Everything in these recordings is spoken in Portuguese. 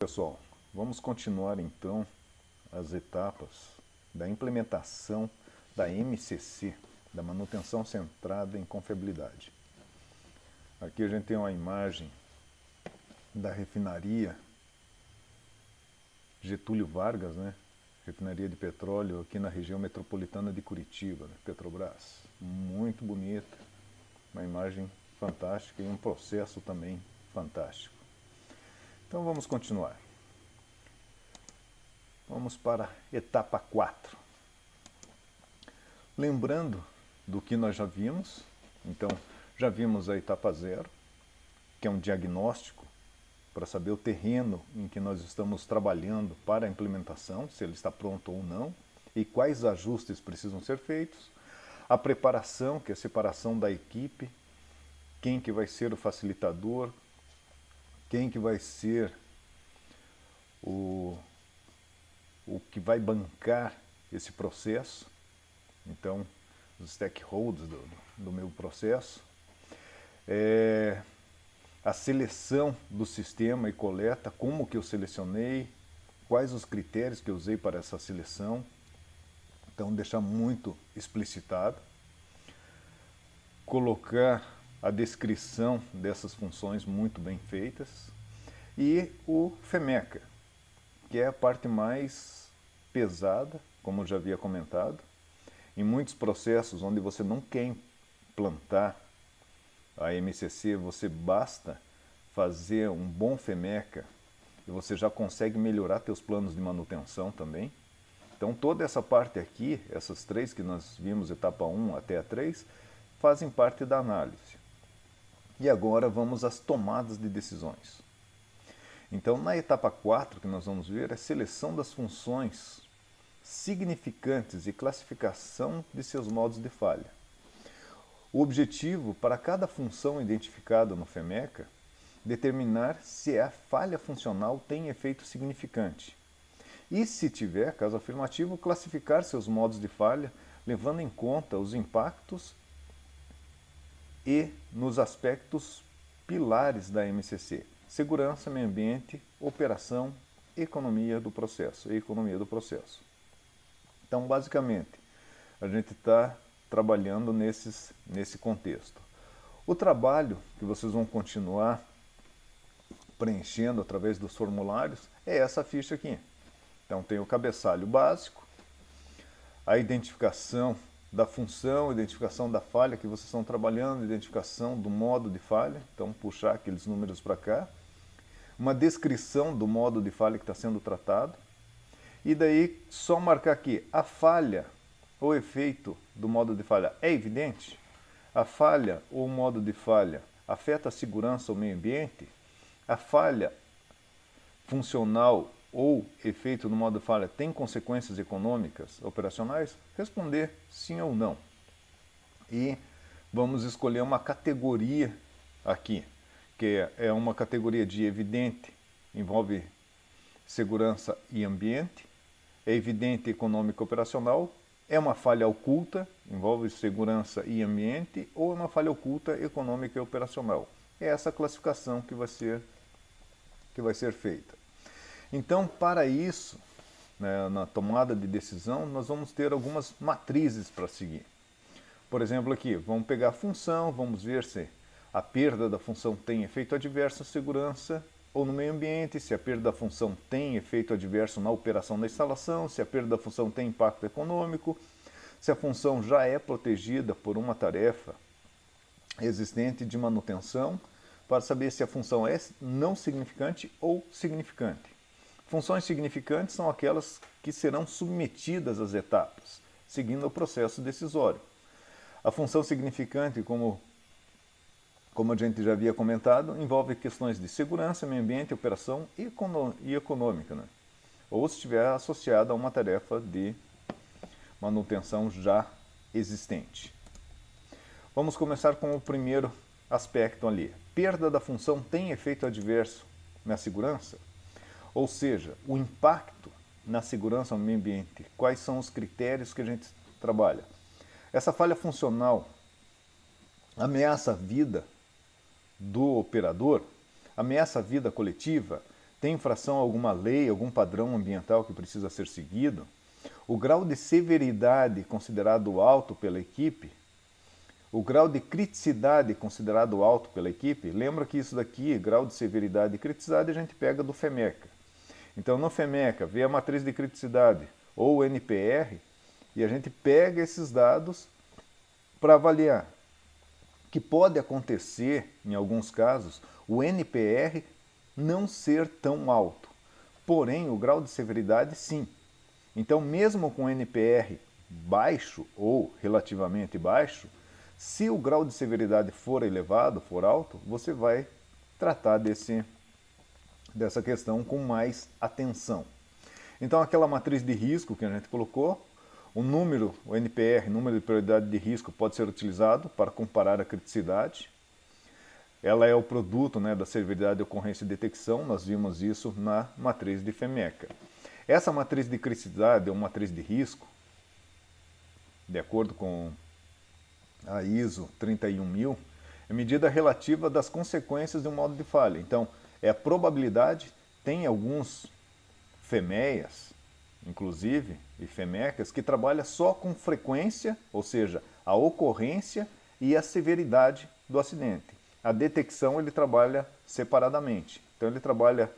Pessoal, vamos continuar então as etapas da implementação da MCC, da manutenção centrada em confiabilidade. Aqui a gente tem uma imagem da refinaria Getúlio Vargas, refinaria de petróleo aqui na região metropolitana de Curitiba, Petrobras. Muito bonita, uma imagem fantástica e um processo também fantástico. Então vamos continuar. Vamos para a etapa 4. Lembrando do que nós já vimos, então já vimos a etapa 0, que é um diagnóstico para saber o terreno em que nós estamos trabalhando para a implementação, se ele está pronto ou não, e quais ajustes precisam ser feitos. A preparação, que é a separação da equipe, quem que vai ser o facilitador, quem que vai ser o que vai bancar esse processo, então os stakeholders do meu processo, a seleção do sistema e coleta, como que eu selecionei, quais os critérios que eu usei para essa seleção, então deixar muito explicitado, colocar a descrição dessas funções muito bem feitas, e o FEMECA, que é a parte mais pesada, como eu já havia comentado. Em muitos processos onde você não quer implantar a MCC, você basta fazer um bom FEMECA e você já consegue melhorar seus planos de manutenção também. Então toda essa parte aqui, essas três que nós vimos, etapa 1 até a 3, fazem parte da análise. E agora vamos às tomadas de decisões. Então, na etapa 4, que nós vamos ver, é a seleção das funções significantes e classificação de seus modos de falha. O objetivo, para cada função identificada no FEMECA, determinar se a falha funcional tem efeito significante. E, se tiver, caso afirmativo, classificar seus modos de falha, levando em conta os impactos e nos aspectos pilares da MCC. Segurança, meio ambiente, operação, economia do processo. Então, basicamente, a gente está trabalhando nesse contexto. O trabalho que vocês vão continuar preenchendo através dos formulários é essa ficha aqui. Então, tem o cabeçalho básico, a identificação da função, identificação da falha que vocês estão trabalhando, identificação do modo de falha, então puxar aqueles números para cá, uma descrição do modo de falha que está sendo tratado, e daí só marcar aqui, a falha ou efeito do modo de falha é evidente? A falha ou modo de falha afeta a segurança ou meio ambiente? A falha funcional ou efeito do modo de falha tem consequências econômicas, operacionais? Responder sim ou não. E vamos escolher uma categoria aqui, que é uma categoria de evidente, envolve segurança e ambiente, é evidente econômico operacional, é uma falha oculta, envolve segurança e ambiente, ou é uma falha oculta econômica e operacional. É essa classificação que vai ser feita. Então, para isso, na tomada de decisão, nós vamos ter algumas matrizes para seguir. Por exemplo, aqui, vamos pegar a função, vamos ver se a perda da função tem efeito adverso à segurança ou no meio ambiente, se a perda da função tem efeito adverso na operação da instalação, se a perda da função tem impacto econômico, se a função já é protegida por uma tarefa existente de manutenção, para saber se a função é não significante ou significante. Funções significantes são aquelas que serão submetidas às etapas, seguindo o processo decisório. A função significante, como a gente já havia comentado, envolve questões de segurança, meio ambiente, operação e econômica, ou se estiver associada a uma tarefa de manutenção já existente. Vamos começar com o primeiro aspecto ali. Perda da função tem efeito adverso na segurança? Ou seja, o impacto na segurança no meio ambiente. Quais são os critérios que a gente trabalha? Essa falha funcional ameaça a vida do operador, ameaça a vida coletiva, tem infração a alguma lei, algum padrão ambiental que precisa ser seguido, o grau de severidade considerado alto pela equipe, o grau de criticidade considerado alto pela equipe, lembra que isso daqui, grau de severidade e criticidade, a gente pega do FEMECA. Então, no FEMECA, vê a matriz de criticidade ou o NPR e a gente pega esses dados para avaliar. Que pode acontecer, em alguns casos, o NPR não ser tão alto, porém o grau de severidade sim. Então, mesmo com NPR baixo ou relativamente baixo, se o grau de severidade for elevado, for alto, você vai tratar dessa questão com mais atenção. Então, aquela matriz de risco que a gente colocou, o número, o NPR, número de prioridade de risco, pode ser utilizado para comparar a criticidade. Ela é o produto, né, da severidade, ocorrência e detecção, nós vimos isso na matriz de FEMECA. Essa matriz de criticidade é uma matriz de risco, de acordo com a ISO 31000, é medida relativa das consequências de um modo de falha. Então, é a probabilidade, tem alguns FEMEAs, inclusive, e FEMECAs, que trabalham só com frequência, ou seja, a ocorrência e a severidade do acidente. A detecção ele trabalha separadamente. Então ele trabalha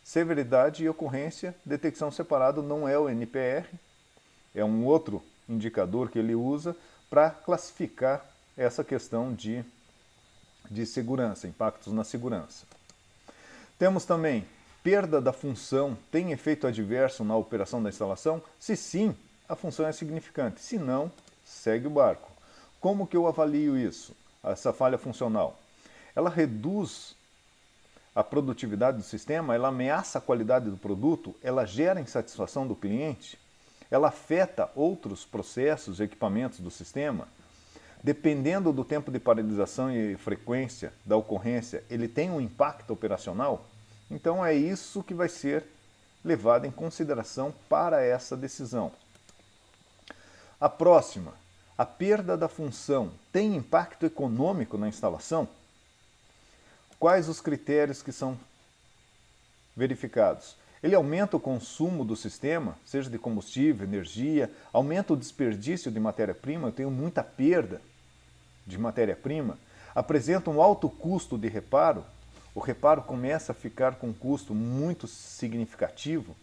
severidade e ocorrência, detecção separado não é o NPR, é um outro indicador que ele usa para classificar essa questão de segurança, impactos na segurança. Temos também perda da função tem efeito adverso na operação da instalação? Se sim, a função é significante. Se não, segue o barco. Como que eu avalio isso? Essa falha funcional. Ela reduz a produtividade do sistema, ela ameaça a qualidade do produto, ela gera insatisfação do cliente, ela afeta outros processos e equipamentos do sistema. Dependendo do tempo de paralisação e frequência da ocorrência, ele tem um impacto operacional? Então é isso que vai ser levado em consideração para essa decisão. A próxima, a perda da função tem impacto econômico na instalação? Quais os critérios que são verificados? Ele aumenta o consumo do sistema, seja de combustível, energia, aumenta o desperdício de matéria-prima, eu tenho muita perda de matéria-prima, apresenta um alto custo de reparo, o reparo começa a ficar com um custo muito significativo,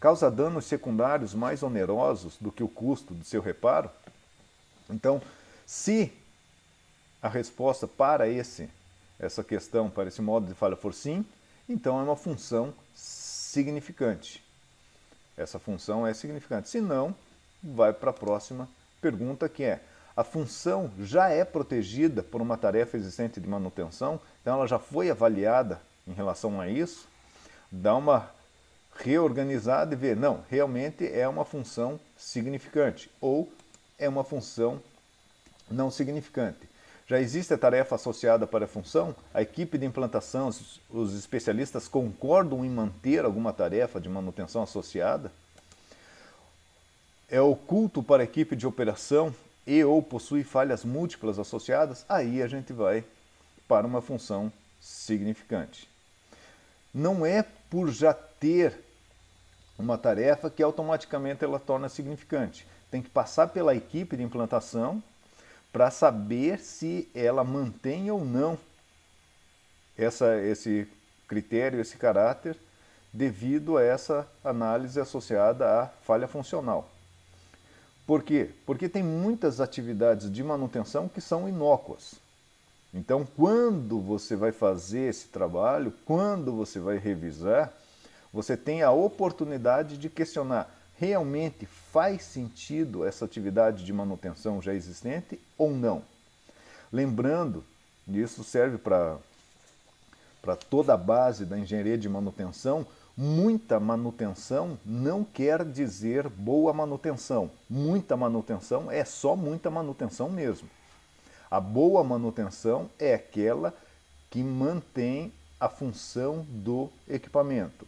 causa danos secundários mais onerosos do que o custo do seu reparo. Então, se a resposta para essa questão, para esse modo de falha for sim, então é uma função significante. Essa função é significante. Se não, vai para a próxima pergunta, que é: a função já é protegida por uma tarefa existente de manutenção? Então ela já foi avaliada em relação a isso? Dá uma reorganizada e ver, não, realmente é uma função significante ou é uma função não significante. Já existe a tarefa associada para a função? A equipe de implantação, os especialistas concordam em manter alguma tarefa de manutenção associada? É oculto para a equipe de operação e ou possui falhas múltiplas associadas? Aí a gente vai para uma função significante. Não é por já ter uma tarefa que automaticamente ela torna significante. Tem que passar pela equipe de implantação para saber se ela mantém ou não esse critério, esse caráter, devido a essa análise associada à falha funcional. Por quê? Porque tem muitas atividades de manutenção que são inócuas. Então, quando você vai fazer esse trabalho, quando você vai revisar, você tem a oportunidade de questionar: realmente faz sentido essa atividade de manutenção já existente ou não? Lembrando, e isso serve para toda a base da engenharia de manutenção, muita manutenção não quer dizer boa manutenção. Muita manutenção é só muita manutenção mesmo. A boa manutenção é aquela que mantém a função do equipamento.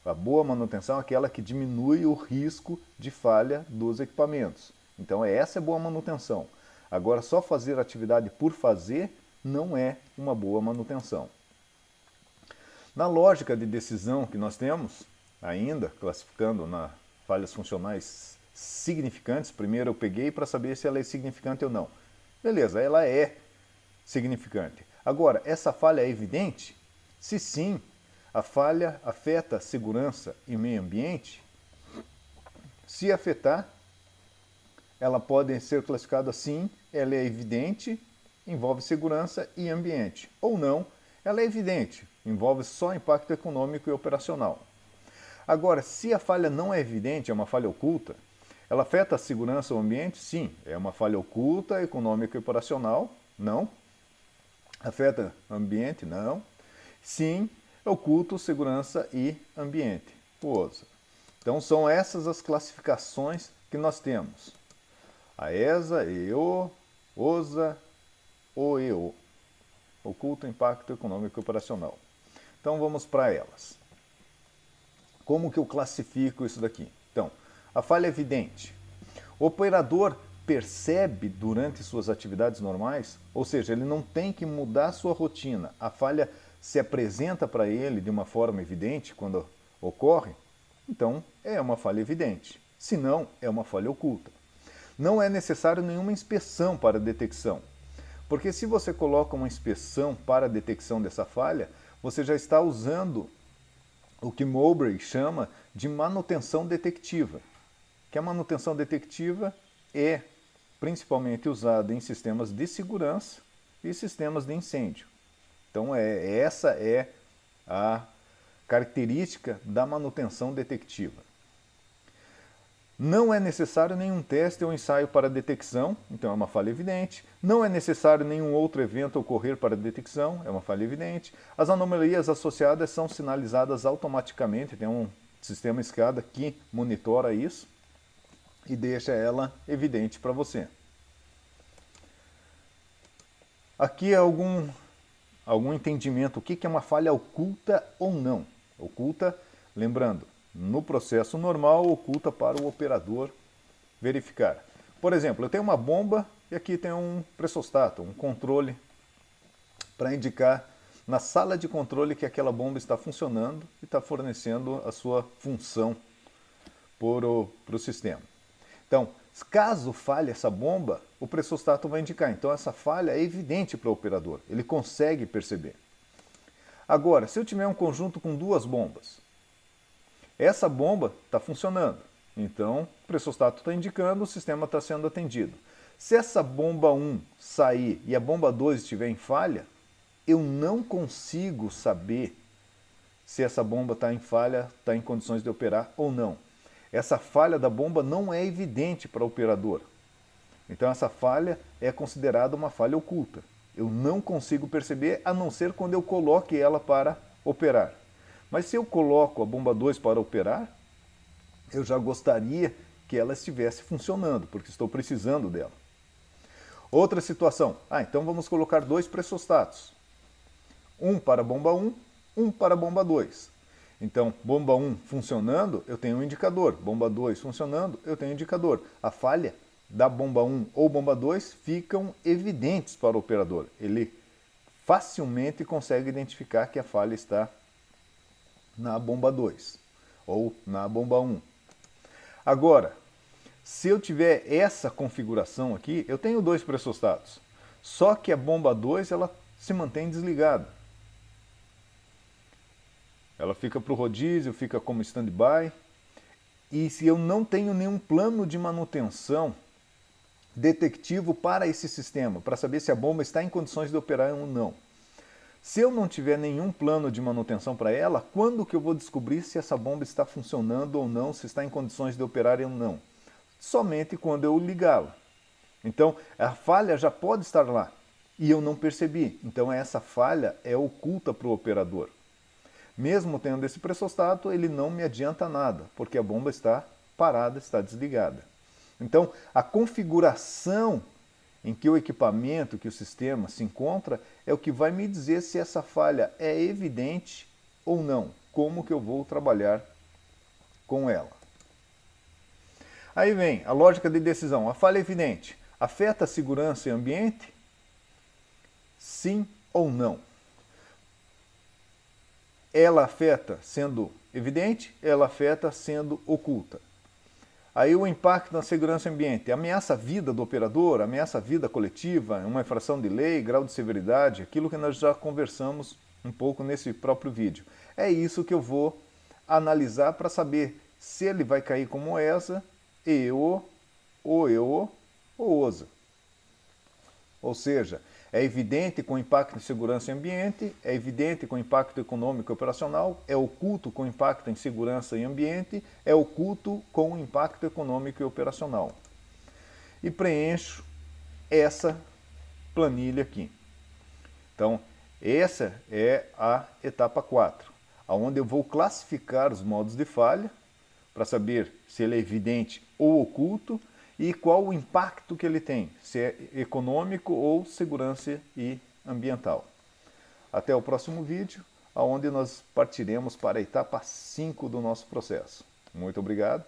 A boa manutenção é aquela que diminui o risco de falha dos equipamentos. Então essa é boa manutenção. Agora, só fazer atividade por fazer não é uma boa manutenção. Na lógica de decisão que nós temos, ainda classificando na falhas funcionais significantes, primeiro eu peguei para saber se ela é significante ou não. Beleza, ela é significante. Agora, essa falha é evidente? Se sim, a falha afeta a segurança e o meio ambiente? Se afetar, ela pode ser classificada assim, ela é evidente, envolve segurança e ambiente. Ou não, ela é evidente, envolve só impacto econômico e operacional. Agora, se a falha não é evidente, é uma falha oculta, ela afeta a segurança ou o ambiente? Sim, é uma falha oculta, econômica e operacional? Não. Afeta ambiente? Não. Sim, oculto, segurança e ambiente. OSA. Então são essas as classificações que nós temos. A ESA, EO, OSA, OEO. Oculto, impacto econômico e operacional. Então vamos para elas. Como que eu classifico isso daqui? Então, a falha é evidente. O operador percebe durante suas atividades normais, ou seja, ele não tem que mudar sua rotina. A falha se apresenta para ele de uma forma evidente quando ocorre, então é uma falha evidente. Se não, é uma falha oculta. Não é necessário nenhuma inspeção para a detecção, porque se você coloca uma inspeção para a detecção dessa falha, você já está usando o que Mowbray chama de manutenção detectiva, que a manutenção detectiva é principalmente usada em sistemas de segurança e sistemas de incêndio. Então essa é a característica da manutenção detectiva. Não é necessário nenhum teste ou ensaio para detecção, então é uma falha evidente. Não é necessário nenhum outro evento ocorrer para detecção, é uma falha evidente. As anomalias associadas são sinalizadas automaticamente, tem um sistema SCADA que monitora isso e deixa ela evidente para você. Aqui é algum entendimento, o que é uma falha oculta ou não. Oculta, lembrando, no processo normal, oculta para o operador verificar. Por exemplo, eu tenho uma bomba e aqui tem um pressostato, um controle, para indicar na sala de controle que aquela bomba está funcionando e está fornecendo a sua função para o sistema. Então, caso falhe essa bomba, o pressostato vai indicar. Então, essa falha é evidente para o operador, ele consegue perceber. Agora, se eu tiver um conjunto com duas bombas, essa bomba está funcionando, então o pressostato está indicando, o sistema está sendo atendido. Se essa bomba 1 sair e a bomba 2 estiver em falha, eu não consigo saber se essa bomba está em falha, está em condições de operar ou não. Essa falha da bomba não é evidente para o operador. Então essa falha é considerada uma falha oculta. Eu não consigo perceber, a não ser quando eu coloque ela para operar. Mas se eu coloco a bomba 2 para operar, eu já gostaria que ela estivesse funcionando, porque estou precisando dela. Outra situação, então vamos colocar dois pressostatos. Um para a bomba 1, um para a bomba 2. Então, bomba 1 funcionando, eu tenho um indicador. Bomba 2 funcionando, eu tenho um indicador. A falha da bomba 1 ou bomba 2 ficam evidentes para o operador. Ele facilmente consegue identificar que a falha está na bomba 2 ou na bomba 1. Agora, se eu tiver essa configuração aqui, eu tenho dois pressostatos. Só que a bomba 2 ela se mantém desligada. Ela fica para o rodízio, fica como stand-by. E se eu não tenho nenhum plano de manutenção detectivo para esse sistema, para saber se a bomba está em condições de operar ou não. Se eu não tiver nenhum plano de manutenção para ela, quando que eu vou descobrir se essa bomba está funcionando ou não, se está em condições de operar ou não? Somente quando eu ligá-la. Então, a falha já pode estar lá e eu não percebi. Então, essa falha é oculta para o operador. Mesmo tendo esse pressostato, ele não me adianta nada, porque a bomba está parada, está desligada. Então, a configuração em que o equipamento, que o sistema se encontra, é o que vai me dizer se essa falha é evidente ou não. Como que eu vou trabalhar com ela. Aí vem a lógica de decisão. A falha é evidente. Afeta a segurança e o ambiente? Sim ou não? ela afeta sendo evidente, ela afeta sendo oculta. Aí o impacto na segurança ambiente, ameaça a vida do operador, ameaça a vida coletiva, uma infração de lei, grau de severidade, aquilo que nós já conversamos um pouco nesse próprio vídeo. É isso que eu vou analisar para saber se ele vai cair como ESA, EO, OEO ou OSA. Ou seja, é evidente com impacto em segurança e ambiente, é evidente com impacto econômico e operacional, é oculto com impacto em segurança e ambiente, é oculto com impacto econômico e operacional. E preencho essa planilha aqui. Então, essa é a etapa 4, onde eu vou classificar os modos de falha, para saber se ele é evidente ou oculto, e qual o impacto que ele tem, se é econômico ou segurança e ambiental. Até o próximo vídeo, onde nós partiremos para a etapa 5 do nosso processo. Muito obrigado.